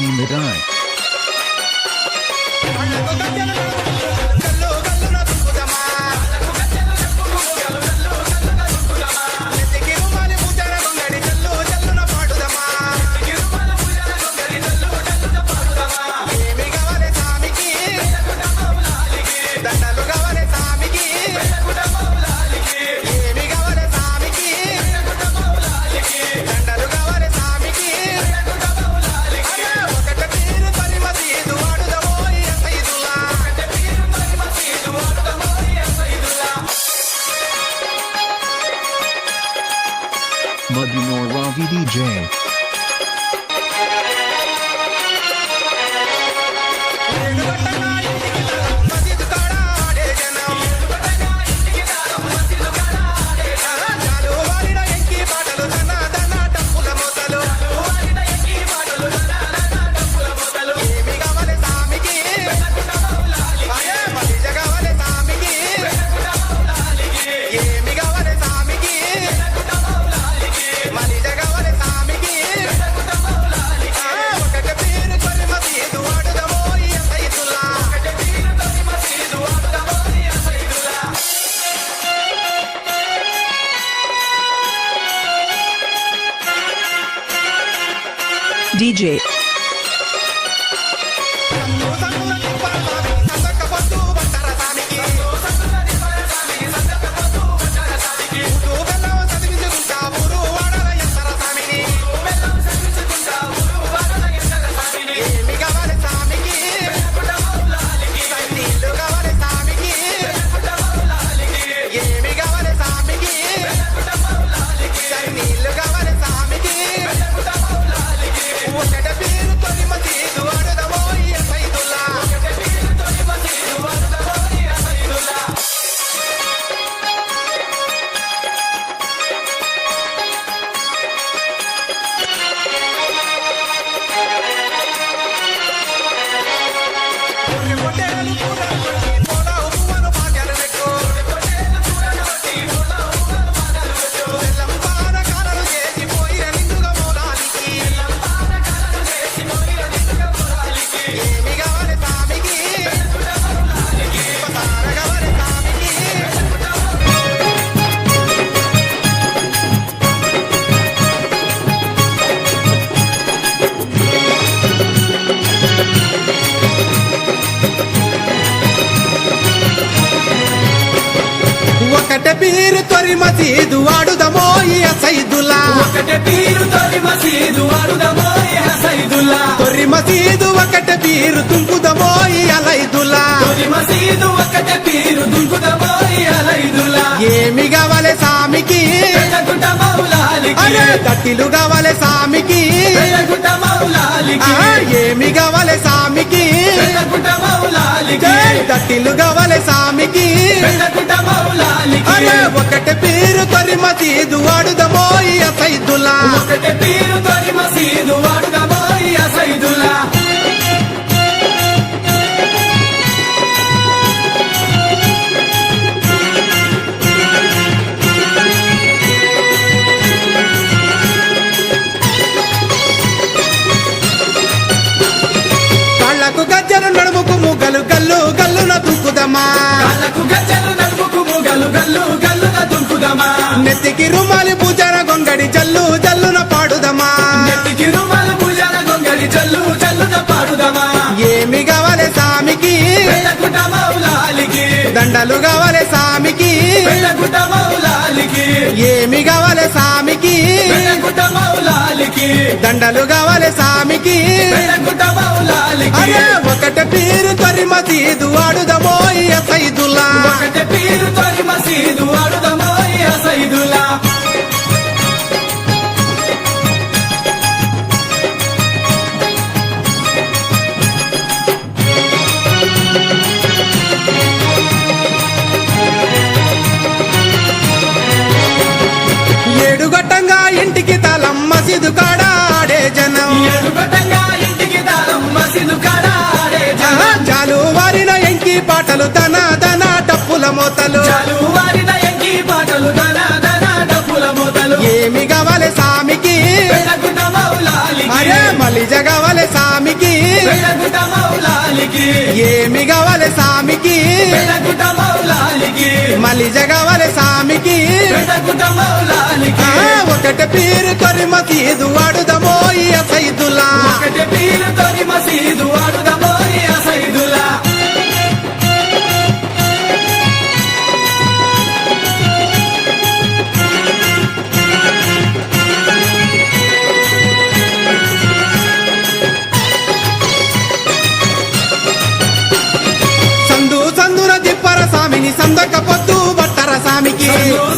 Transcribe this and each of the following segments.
Madi Madai. Madinor Ravi DJ. DJ. ఒకటే పీరు తొరి మసీదు వాడుదమో ఈ సైదుల్లా ఒకటే పీరు తొరి మసీదు వాడుదమో ఈ సైదుల్లా తొరి మసీదు ఒకటే పీరు తుంకుదమో ఈ అలైదుల్లా తొరి మసీదు ఒకటే పీరు దుంకుదమో ఈ అలైదుల్లా ఏమి కావాలి సామికి వెలగుట మౌలాలికి అరే దట్టిలు కావాలి సామికి వెలగుట మౌలాలికి ఏమి కావాలి సామికి వెలగుట మౌలాలికి దట్టిలు కావాలి సామికి వెలగుట మౌలాలికి అరే ఒకటే పీరు తొరి మసీదు వాడుదమో ఈ సైదుల్లా ఒకటే పీరు తొరి మసీదు వాడుదమో ఈ సైదుల్లా కాళ్ళకు గజ్జలు నడుముకు ముగ్గలు గల్లు గల్లున దుక్కుదమా కాళ్ళకు గజ్జలు నడుముకు మూగలు గల్లు గల్లున దుంకుదమా నెత్తికి రుమాలి పూజార గొంగడి జల్లు జల్లున పాడుదమా నెత్తికి రుమాలు పూజార గొంగడి జల్లు జల్లున పాడుదమా ఏమి కావాలి సామికి వెలగుట మౌలాలికి దండలు కావాలి సామికి వెలగుట మౌలాలికి ఏమి కావాలి సామికి వెలగుట మౌలాలికి దండలు కావాలి సామికి వెలగుట మౌలాలికి అరే ఒకటే పీరు తొరి మసీదు వాడుదమో ఈ సైదుల్లా ఒకటే పీరు తొరి మసీదు వాడుదమో ఈ సైదుల్లా ఏడుగొట్టంగా ఇంటికి తలం మసీదు కాడాడే జనం ఏడుగొట్టంగా ఇంటికి తాళం మసీదు కాడ ఆడే జనం. జాలు వారిన ఎంకి పాటలు తన తన టప్పుల మోతలు పెద్దగుట్ట మౌలాలికి ఏమి కావాలి సామికి పెద్దగుట్ట మౌలాలికి మలిజ కావాలి సామికి పెద్దగుట్ట మౌలాలికి ఒకటి పీరు తొరి మసీదు వాడుదమో ఈ సైదులా ఒకటి పీరుతోని మసీదు వాడుదమో ఈ సైదులా సందు సందున దిప్పర సామిని సందక పొద్దు బట్టర సామికి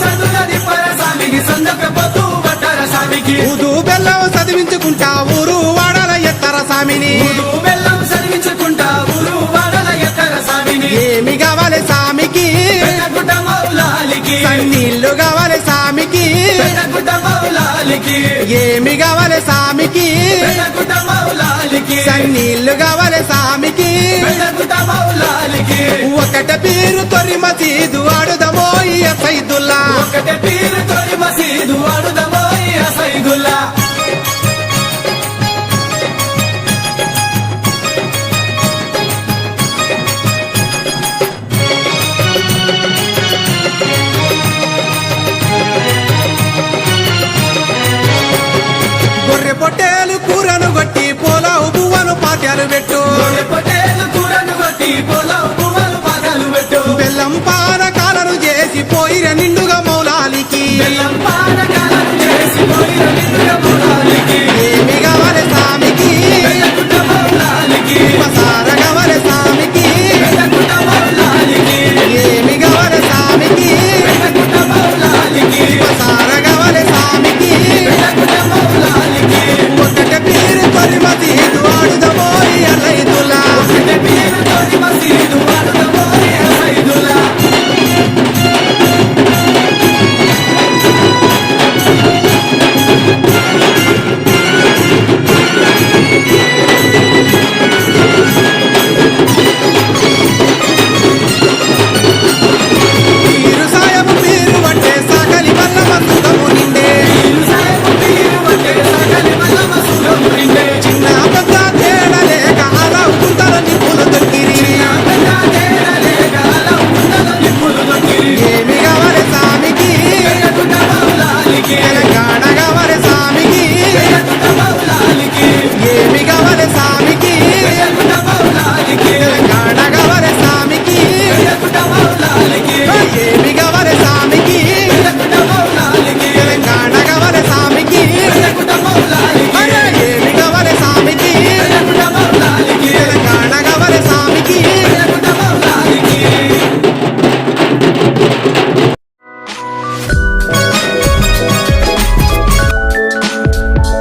సందునది పరసామికి సందకపోతూ పట్టర సామికి ఊదు బెల్లం చదివించుకుంటా ఊరు వాడల ఎత్తర సామిని ఊరు బెల్లం చదివించుకుంటా ఊరు వాడల ఎత్తర సామిని ఏమి కావాలి సామికి పెద్దగుట్ట మౌలాలికి నీళ్లు కావాలి సామికి పెద్దగుట్ట మౌలాలికి ఏమి కావాలి సామికి పెద్దగుట్ట మౌలాలికి నీళ్లు కావాలి